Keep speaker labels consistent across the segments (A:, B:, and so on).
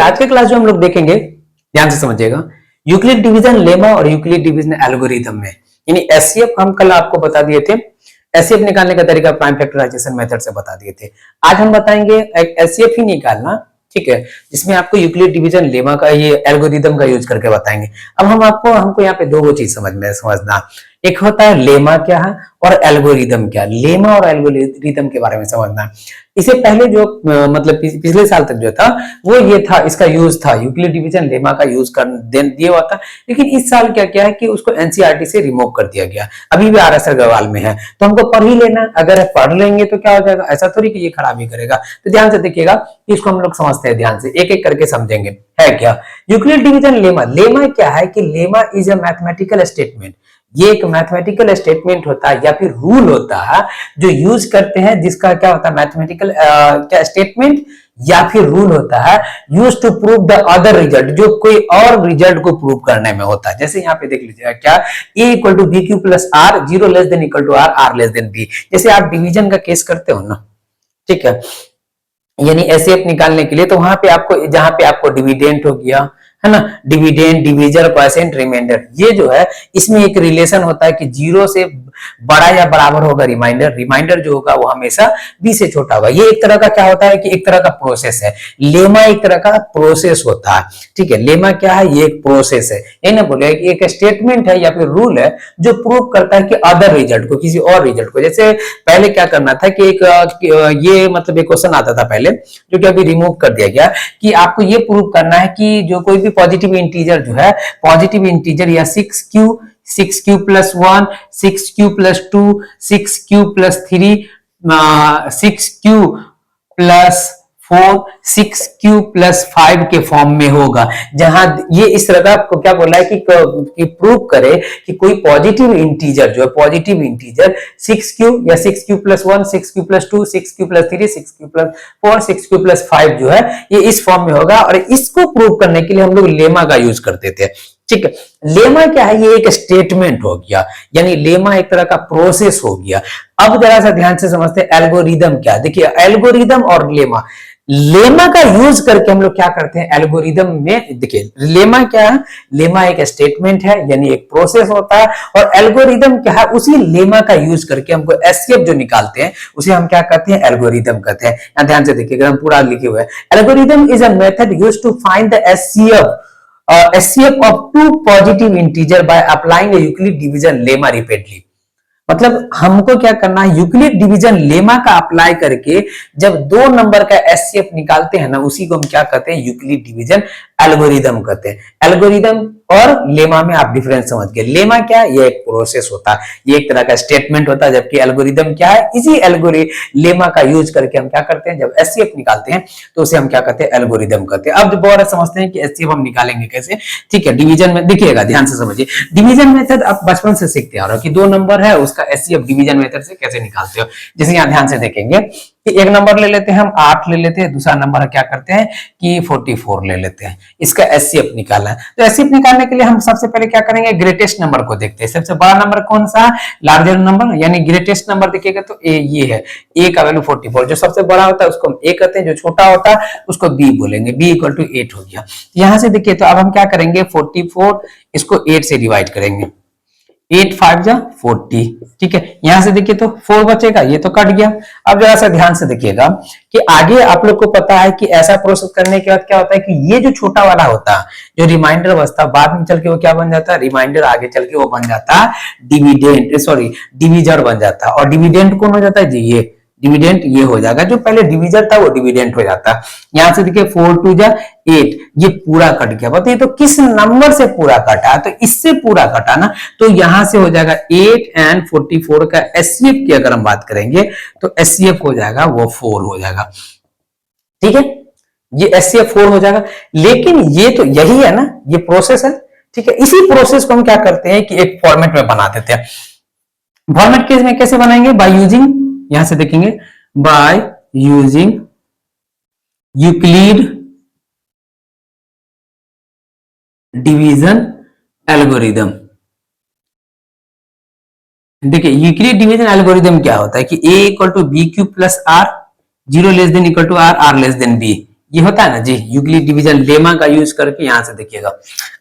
A: आज के क्लास जो हम लोग देखेंगे, ध्यान से समझिएगा, यूक्लिड डिवीजन लेमा और यूक्लिड डिवीजन एल्गोरिथम में, यानी एचसीएफ हम कल आपको बता दिए थे, एचसीएफ निकालने का तरीका प्राइम फैक्टराइजेशन मेथड से बता दिए थे। आज हम बताएंगे एक एचसीएफ ही निकालना, ठीक है, जिसमें आपको यूक्लिड डिवीजन लेमा का ये एल्गोरिथम का यूज करके बताएंगे। अब हमको यहाँ पे दो चीज समझना, एक होता है लेमा क्या है और एल्गोरिदम क्या। लेमा और एल्गोरिदम के बारे में समझना। इसे पहले जो मतलब पिछले साल तक जो था वो ये था, इसका यूज था यूक्लिड डिवीजन लेमा का यूज कर दिया हुआ था, लेकिन इस साल क्या है कि उसको एनसीईआरटी से रिमूव कर दिया गया। अभी भी आरएस अग्रवाल में है, तो हमको पढ़ ही लेना। अगर पढ़ लेंगे तो क्या हो जाएगा, ऐसा थोड़ी कि ये खराब ही करेगा। तो ध्यान से देखिएगा, इसको हम लोग समझते हैं, ध्यान से एक एक करके समझेंगे। है क्या यूक्लिड डिवीजन लेमा? लेमा क्या है कि lemma is a mathematical statement. ये एक मैथमेटिकल स्टेटमेंट होता है या फिर रूल होता है जो यूज करते हैं, जिसका क्या होता है मैथमेटिकल क्या स्टेटमेंट या फिर रूल होता है use to prove the other result, जो कोई और रिजल्ट को प्रूव करने में होता है। जैसे यहाँ पे देख लीजिएगा क्या, a equal to B Q plus R, zero less than equal to R, R less than B. जैसे आप डिवीजन का केस करते हो ना, ठीक है, यानी एचसीएफ निकालने के लिए, तो वहां पे आपको, जहां पे आपको डिविडेंड हो गया है ना, डिविडेंड, डिविजर, क्वोशिएंट, रिमाइंडर, ये जो है इसमें एक रिलेशन होता है कि जीरो से बड़ा या बराबर होगा रिमाइंडर, रिमाइंडर जो होगा वो हमेशा बी से छोटा होगा। ये एक तरह का क्या होता है कि एक तरह का प्रोसेस है। लेमा एक तरह का प्रोसेस होता है, ठीक है। लेमा क्या है, ये एक प्रोसेस है, ये ना बोले कि एक स्टेटमेंट है या फिर रूल है जो प्रूव करता है कि अदर रिजल्ट को, किसी और रिजल्ट को। जैसे पहले क्या करना था कि एक ये मतलब एक क्वेश्चन आता था पहले, जो कि अभी रिमूव कर दिया गया, कि आपको ये प्रूव करना है कि जो कोई भी पॉजिटिव इंटीजर जो है, पॉजिटिव इंटीजर या 6q plus 1, 6q plus 2, 6q plus 3, 6q plus 4, 6q plus 5 के फॉर्म में होगा। जहां ये इस तरह का आपको क्या बोला है कि प्रूव करे कि कोई पॉजिटिव इंटीजर जो है, पॉजिटिव इंटीजर 6q या 6q plus 1, 6q plus 2, 6q plus 3, 6q plus 4, 6q plus 5 जो है ये इस फॉर्म में होगा। और इसको प्रूव करने के लिए हम लोग लेमा का यूज करते थे, ठीक है। लेमा क्या है, ये एक स्टेटमेंट हो गया, यानी लेमा एक तरह का प्रोसेस हो गया। अब जरा सा ध्यान से समझते हैं एल्गोरिदम क्या। देखिए एल्गोरिदम और लेमा, लेमा का यूज करके हम लोग क्या करते हैं एल्गोरिदम में। देखिए लेमा क्या है, लेमा एक स्टेटमेंट है यानी एक प्रोसेस होता है, और एल्गोरिदम क्या है, उसी लेमा का यूज करके हमको एचसीएफ जो निकालते हैं उसे हम क्या कहते हैं, एल्गोरिदम कहते हैं। यहां ध्यान से देखिएगा, हम पूरा लिखे हुए हैं। Algorithm is a method used to find the HCF of two positive integer by applying a Euclid division lemma repeatedly। मतलब हमको क्या करना है, यूक्लिड डिवीजन लेमा का अप्लाई करके जब दो नंबर का एचसीएफ निकालते हैं ना, उसी को हम क्या कहते हैं, यूक्लिड डिवीजन एल्गोरिदम कहते हैं। एल्गोरिदम और लेमा में आप डिफरेंस समझ गए। लेमा क्या है, ये एक प्रोसेस होता है, ये एक तरह का स्टेटमेंट होता है, जबकि एल्गोरिदम क्या है, इसी लेमा का यूज करके हम क्या करते हैं, जब एचसीएफ निकालते हैं तो उसे हम क्या कहते हैं, एल्गोरिदम कहते हैं। अब बहुत समझते हैं कि एचसीएफ हम निकालेंगे कैसे, ठीक है। डिवीजन में देखिएगा, ध्यान से समझिए, डिवीजन मेथड आप बचपन से सीखते आ रहे हो कि दो नंबर है, उसका एचसीएफ डिवीजन मेथड से कैसे निकालते हो। जैसे यहाँ ध्यान से देखेंगे कि एक नंबर ले लेते हैं हम 8 ले लेते हैं, दूसरा नंबर क्या करते हैं कि 44 ले लेते हैं, इसका एचसीएफ निकालना है। तो एचसीएफ निकालने के लिए हम सबसे पहले क्या करेंगे, ग्रेटेस्ट नंबर को देखते हैं। सबसे बड़ा नंबर कौन सा, लार्जर नंबर, यानी ग्रेटेस्ट नंबर देखिएगा तो ये है, ए का वैल्यू 44। जो सबसे बड़ा होता है उसको हम ए कहते हैं, जो छोटा होता है उसको बी बोलेंगे। बी इक्वल टू 8 हो गया। यहां से देखिए, तो अब हम क्या करेंगे, 44 इसको 8 से डिवाइड करेंगे, 8 5 जा 40, ठीक है। यहां से देखिए तो 4 बचेगा, ये तो कट गया। अब जरा सा ध्यान से देखिएगा कि आगे आप लोग को पता है कि ऐसा प्रोसेस करने के बाद क्या होता है कि ये जो छोटा वाला होता है, जो रिमाइंडर बचता, बाद में चल के वो क्या बन जाता है, रिमाइंडर आगे चल के वो बन जाता है डिविडेंड, सॉरी डिविजर बन जाता है। और डिविडेंड कौन हो जाता है जी, ये डिविडेंड ये हो जाएगा, जो पहले डिविजर था वो डिविडेंड हो जाता है। यहां से देखिए 4 2 जा 8, ये पूरा कट गया। बताइए तो किस नंबर से पूरा कटा, तो इससे पूरा कटा ना, तो यहां से हो जाएगा 8 एंड 44 का एचसीएफ की अगर हम बात करेंगे तो एचसीएफ हो जाएगा वो 4 हो जाएगा, ठीक है। ये एचसीएफ 4 हो जाएगा। लेकिन ये तो यही है ना, ये प्रोसेस है, ठीक है। इसी प्रोसेस को हम क्या करते हैं कि एक फॉर्मेट में बना देते हैं। फॉर्मेट केस में कैसे बनाएंगे, बाय यूजिंग, यहां से देखेंगे, by using Euclid division algorithm. देखिए यूक्लिड डिवीजन एल्गोरिदम क्या होता है कि a equal to B Q plus R, zero less than equal to R, R less than B, ये होता है ना जी यूक्लिड डिवीजन लेमा का यूज करके, यहां से देखिएगा।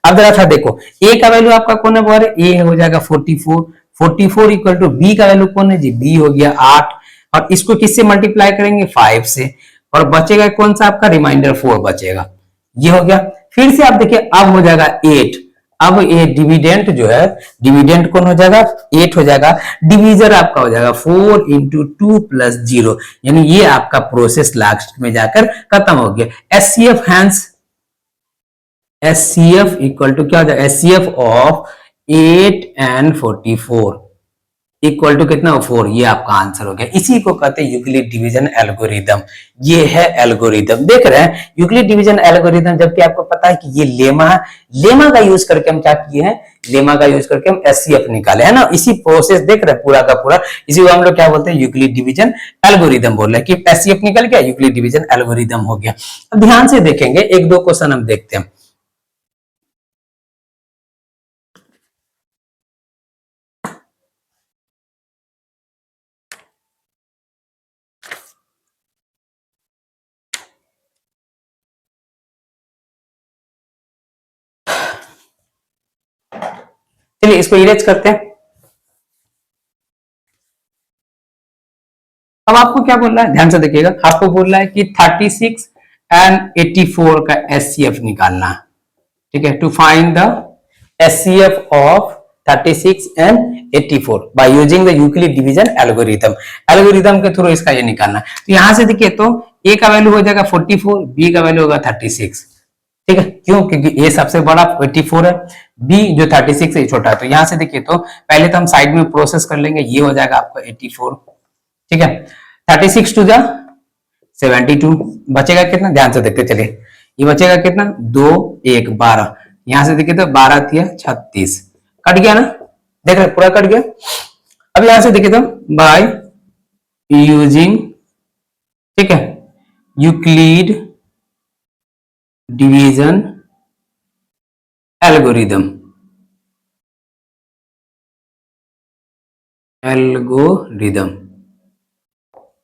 A: अब जरा सा देखो ए का वैल्यू आपका कौन है, बोल ए हो जाएगा 44, 44 इक्वल टू बी का वैल्यू कौन है जी, बी हो गया 8, और इसको किससे मल्टीप्लाई करेंगे 5 से, और बचेगा कौन सा आपका रिमाइंडर 4 बचेगा, ये हो गया। फिर से आप देखिए अब हो जाएगा 8, अब ये डिविडेंट जो है, डिविडेंट कौन हो जाएगा 8 हो जाएगा, डिवीजर आपका हो जाएगा 4 इंटू 2 प्लस 0, यानी ये आपका प्रोसेस लास्ट में जाकर खत्म हो गया। HCF hence HCF equal to क्या हो जाएगा, HCF of 8 and 44 equal to कितना 4, ये आपका आंसर हो गया। इसी को कहते हैं यूक्लिड डिवीजन एल्गोरिदम, ये है एल्गोरिदम। देख रहे हैं यूक्लिड डिवीजन एल्गोरिदम, जबकि आपको पता है कि ये लेमा है, लेमा का यूज करके हम क्या किए हैं, लेमा का यूज करके हम एचसीएफ निकाले है ना, इसी प्रोसेस देख रहे हैं पूरा का पूरा, इसी को हम लोग क्या बोलते हैं यूक्लिड डिवीजन एल्गोरिदम बोल रहे हैं कि एचसीएफ निकल गया, यूक्लिड डिवीजन एल्गोरिदम हो गया। अब ध्यान से देखेंगे एक दो क्वेश्चन हम देखते हैं। चलिए इसको इरेज करते हैं। अब आपको क्या बोल रहा है, ध्यान से देखिएगा, आपको बोल रहा है कि 36 एंड 84 का एचसीएफ निकालना, ठीक है, to find the HCF of 36 and 84 by using the Euclid division algorithm, algorithm के थ्रू इसका ये निकालना है। तो यहां से देखिए तो ए का वैल्यू हो जाएगा 44, बी का वैल्यू होगा 36, ठीक है, क्यों, क्योंकि ए सबसे बड़ा 84 है, बी जो 36 है छोटा है। तो यहां से देखिए तो पहले तो हम साइड में प्रोसेस कर लेंगे, ये हो जाएगा आपका 84, ठीक है, 36 टू जा 72, बचेगा कितना, ध्यान से देखते चलिए, ये बचेगा कितना 2 1 12, यहां से देखिए तो 12 दिया 36, कट गया ना, देख रहे पूरा कट गया। अब यहां से देखिए तो बाय यूजिंग, ठीक है, यूक्लिड डिवीजन एल्गोरिदम, एल्गोरिदम,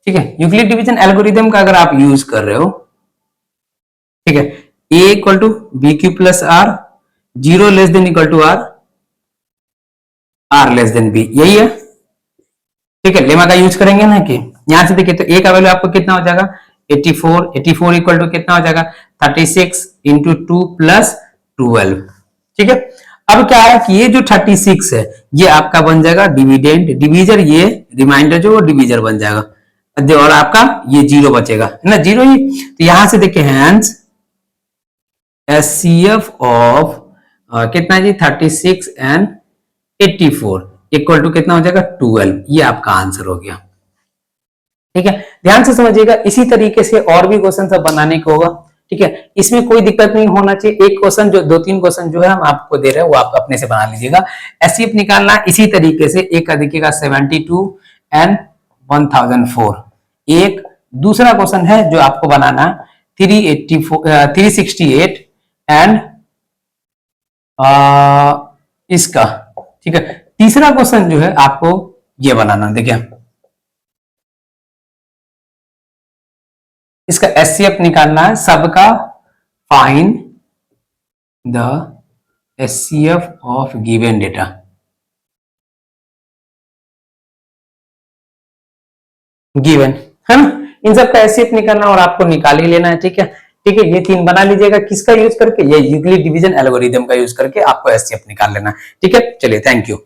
A: ठीक है, यूक्लिड डिवीजन एल्गोरिदम का अगर आप यूज कर रहे हो, ठीक है, A equal to B Q plus R, 0 less than equal to R, R less than B, यही है, ठीक है, लेमा का यूज करेंगे ना कि यहां से देखिए तो ए का वैल्यू आपको कितना हो जाएगा 84, 84 इक्वल टू कितना हो जाएगा 36 इंटू 2 प्लस 12, ठीक है। अब क्या है कि ये जो 36 है ये आपका बन जाएगा डिविडेंड, डिवीजर, ये रिमाइंडर जो वो डिवीजर बन जाएगा, और आपका ये 0 बचेगा है ना, 0 ही। तो यहां से देखिए हैंस एचसीएफ ऑफ कितना जी 36 एंड 84 इक्वल टू कितना हो जाएगा 12, ये आपका आंसर हो गया, ठीक है। ध्यान से समझिएगा, इसी तरीके से और भी क्वेश्चन सब बनाने को होगा, ठीक है, इसमें कोई दिक्कत नहीं होना चाहिए। एक क्वेश्चन जो 2-3 क्वेश्चन जो है हम आपको दे रहे हैं वो आप अपने से बना लीजिएगा। एचसीएफ निकालना इसी तरीके से, एक का देखिएगा 72 एंड 1004, एक दूसरा क्वेश्चन है जो आपको बनाना 368 एंड इसका, ठीक है, तीसरा क्वेश्चन जो है आपको ये बनाना, देखिए इसका एचसीएफ निकालना है सबका, find the HCF of given data, given है ना, इन सब का एचसीएफ निकालना और आपको निकाल ही लेना है, ठीक है, ठीक है, ये 3 बना लीजिएगा, किसका यूज करके, ये यूक्लिड डिवीजन एल्गोरिदम का यूज करके आपको एचसीएफ निकाल लेना, ठीक है। चलिए थैंक यू।